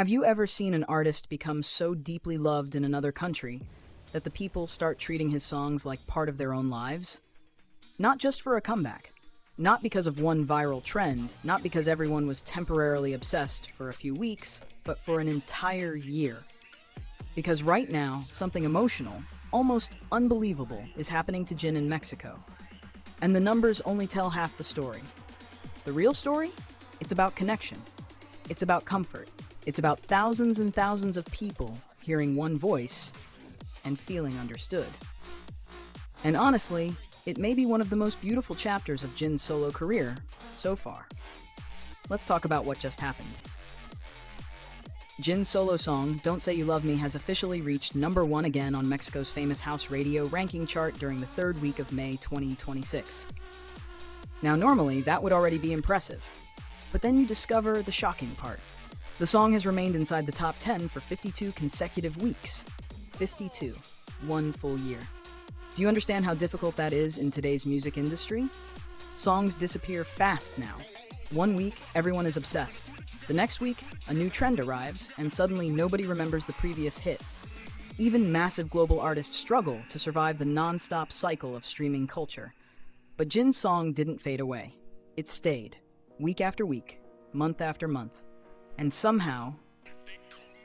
Have you ever seen an artist become so deeply loved in another country that the people start treating his songs like part of their own lives? Not just for a comeback, not because of one viral trend, not because everyone was temporarily obsessed for a few weeks, but for an entire year. Because right now, something emotional, almost unbelievable, is happening to Jin in Mexico. And the numbers only tell half the story. The real story? It's about connection. It's about comfort. It's about thousands and thousands of people hearing one voice and feeling understood. And honestly, it may be one of the most beautiful chapters of Jin's solo career so far. Let's talk about what just happened. Jin's solo song, Don't Say You Love Me, has officially reached #1 again on Mexico's famous house radio ranking chart during the third week of May 2026. Now normally, that would already be impressive. But then you discover the shocking part. The song has remained inside the top 10 for 52 consecutive weeks. 52. One full year. Do you understand how difficult that is in today's music industry? Songs disappear fast now. One week, everyone is obsessed. The next week, a new trend arrives, and suddenly nobody remembers the previous hit. Even massive global artists struggle to survive the non-stop cycle of streaming culture. But Jin's song didn't fade away. It stayed, week after week, month after month. And somehow,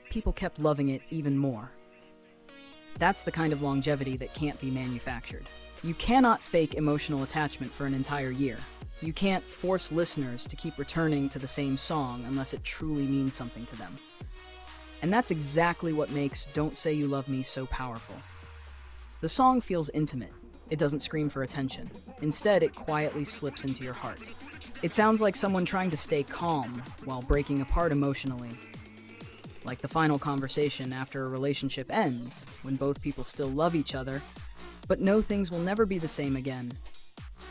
people kept loving it even more. That's the kind of longevity that can't be manufactured. You cannot fake emotional attachment for an entire year. You can't force listeners to keep returning to the same song unless it truly means something to them. And that's exactly what makes Don't Say You Love Me so powerful. The song feels intimate. It doesn't scream for attention. Instead, it quietly slips into your heart. It sounds like someone trying to stay calm while breaking apart emotionally. Like the final conversation after a relationship ends, when both people still love each other, but know things will never be the same again.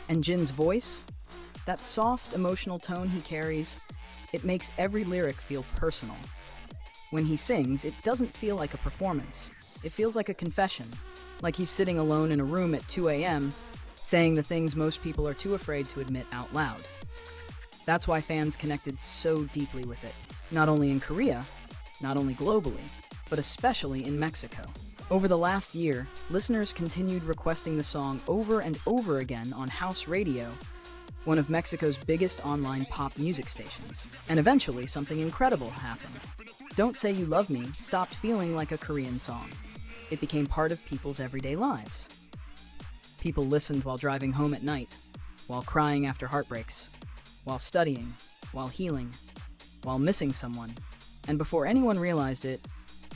And Jin's voice? That soft, emotional tone he carries, it makes every lyric feel personal. When he sings, it doesn't feel like a performance. It feels like a confession, like he's sitting alone in a room at 2 a.m., saying the things most people are too afraid to admit out loud. That's why fans connected so deeply with it, not only in Korea, not only globally, but especially in Mexico. Over the last year, listeners continued requesting the song over and over again on house radio, one of Mexico's biggest online pop music stations. And eventually, something incredible happened. Don't Say You Love Me stopped feeling like a Korean song. It became part of people's everyday lives. People listened while driving home at night, while crying after heartbreaks, while studying, while healing, while missing someone. And before anyone realized it,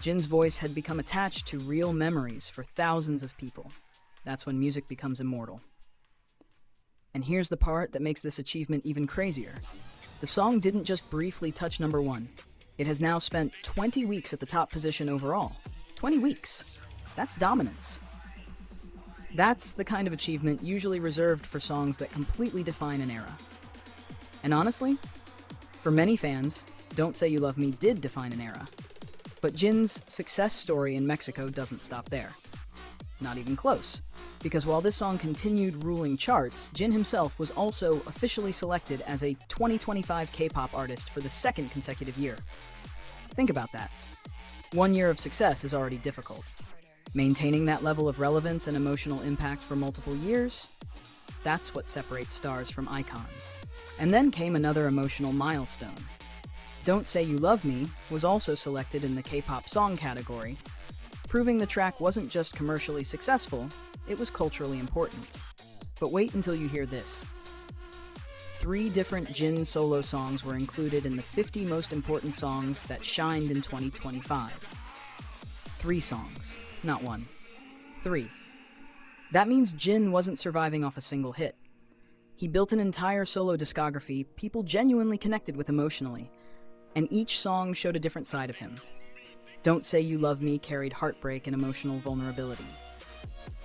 Jin's voice had become attached to real memories for thousands of people. That's when music becomes immortal. And here's the part that makes this achievement even crazier. The song didn't just briefly touch #1. It has now spent 20 weeks at the top position overall. 20 weeks. That's dominance. That's the kind of achievement usually reserved for songs that completely define an era. And honestly, for many fans, Don't Say You Love Me did define an era. But Jin's success story in Mexico doesn't stop there. Not even close. Because while this song continued ruling charts, Jin himself was also officially selected as a 2025 K-pop artist for the second consecutive year. Think about that. 1 year of success is already difficult. Maintaining that level of relevance and emotional impact for multiple years? That's what separates stars from icons. And then came another emotional milestone. Don't Say You Love Me was also selected in the K-pop song category, proving the track wasn't just commercially successful, it was culturally important. But wait until you hear this. 3 different Jin solo songs were included in the 50 most important songs that shined in 2025. 3 songs, not 1. 3. That means Jin wasn't surviving off a single hit. He built an entire solo discography people genuinely connected with emotionally, and each song showed a different side of him. Don't Say You Love Me carried heartbreak and emotional vulnerability.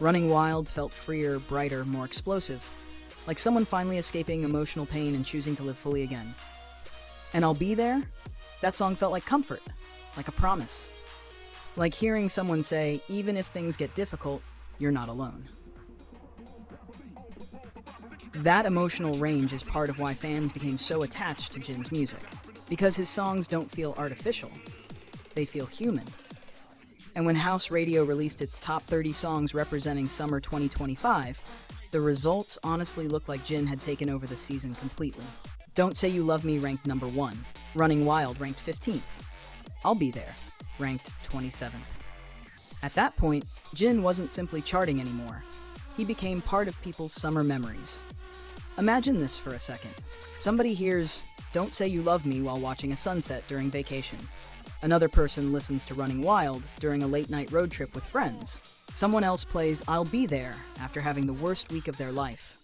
Running Wild felt freer, brighter, more explosive, like someone finally escaping emotional pain and choosing to live fully again. And I'll Be There? That song felt like comfort, like a promise. Like hearing someone say, even if things get difficult, you're not alone. That emotional range is part of why fans became so attached to Jin's music. Because his songs don't feel artificial. They feel human. And when House Radio released its top 30 songs representing summer 2025, the results honestly looked like Jin had taken over the season completely. Don't Say You Love Me ranked number 1. Running Wild ranked 15th. I'll Be There ranked 27th. At that point, Jin wasn't simply charting anymore. He became part of people's summer memories. Imagine this for a second. Somebody hears Don't Say You Love Me while watching a sunset during vacation. Another person listens to Running Wild during a late-night road trip with friends. Someone else plays I'll Be There after having the worst week of their life.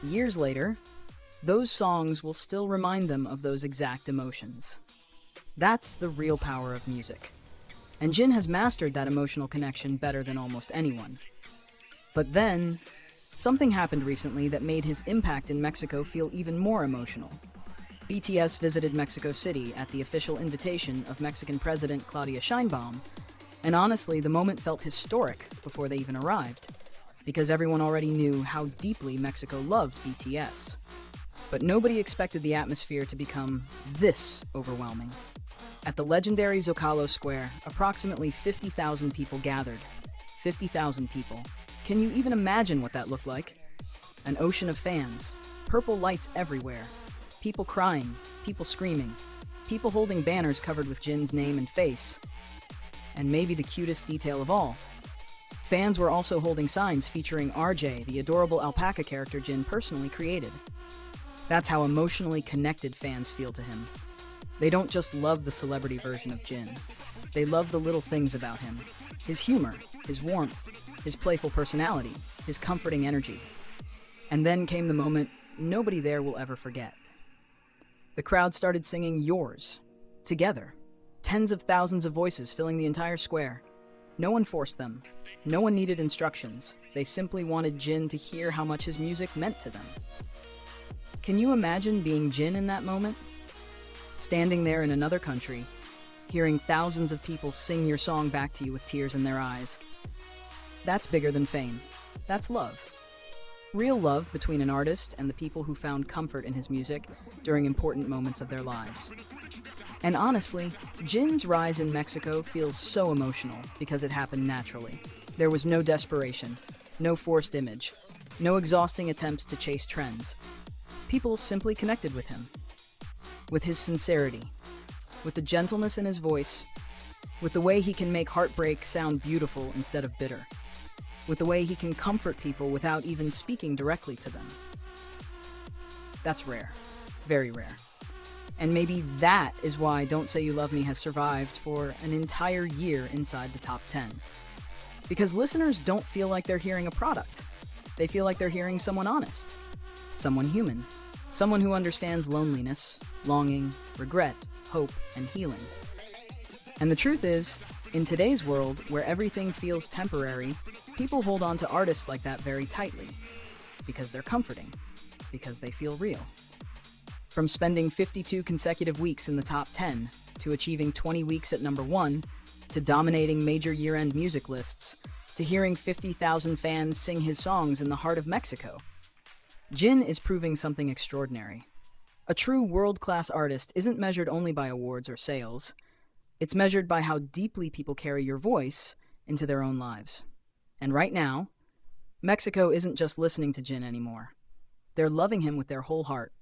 Years later, those songs will still remind them of those exact emotions. That's the real power of music. And Jin has mastered that emotional connection better than almost anyone. But then, something happened recently that made his impact in Mexico feel even more emotional. BTS visited Mexico City at the official invitation of Mexican President Claudia Sheinbaum, and honestly, the moment felt historic before they even arrived, because everyone already knew how deeply Mexico loved BTS. But nobody expected the atmosphere to become this overwhelming. At the legendary Zocalo Square, approximately 50,000 people gathered. 50,000 people. Can you even imagine what that looked like? An ocean of fans, purple lights everywhere, people crying, people screaming, people holding banners covered with Jin's name and face. And maybe the cutest detail of all, fans were also holding signs featuring RJ, the adorable alpaca character Jin personally created. That's how emotionally connected fans feel to him. They don't just love the celebrity version of Jin. They love the little things about him. His humor, his warmth, his playful personality, his comforting energy. And then came the moment nobody there will ever forget. The crowd started singing Yours, together. Tens of thousands of voices filling the entire square. No one forced them. No one needed instructions. They simply wanted Jin to hear how much his music meant to them. Can you imagine being Jin in that moment? Standing there in another country, hearing thousands of people sing your song back to you with tears in their eyes. That's bigger than fame. That's love. Real love between an artist and the people who found comfort in his music during important moments of their lives. And honestly, Jin's rise in Mexico feels so emotional because it happened naturally. There was no desperation, no forced image, no exhausting attempts to chase trends. People simply connected with him. With his sincerity, with the gentleness in his voice, with the way he can make heartbreak sound beautiful instead of bitter, with the way he can comfort people without even speaking directly to them. That's rare, very rare. And maybe that is why Don't Say You Love Me has survived for an entire year inside the top 10. Because listeners don't feel like they're hearing a product. They feel like they're hearing someone honest, someone human, someone who understands loneliness, longing, regret, hope, and healing. And the truth is, in today's world, where everything feels temporary, people hold on to artists like that very tightly. Because they're comforting. Because they feel real. From spending 52 consecutive weeks in the top 10, to achieving 20 weeks at number 1, to dominating major year-end music lists, to hearing 50,000 fans sing his songs in the heart of Mexico. Jin is proving something extraordinary. A true world-class artist isn't measured only by awards or sales. It's measured by how deeply people carry your voice into their own lives. And right now, Mexico isn't just listening to Jin anymore. They're loving him with their whole heart.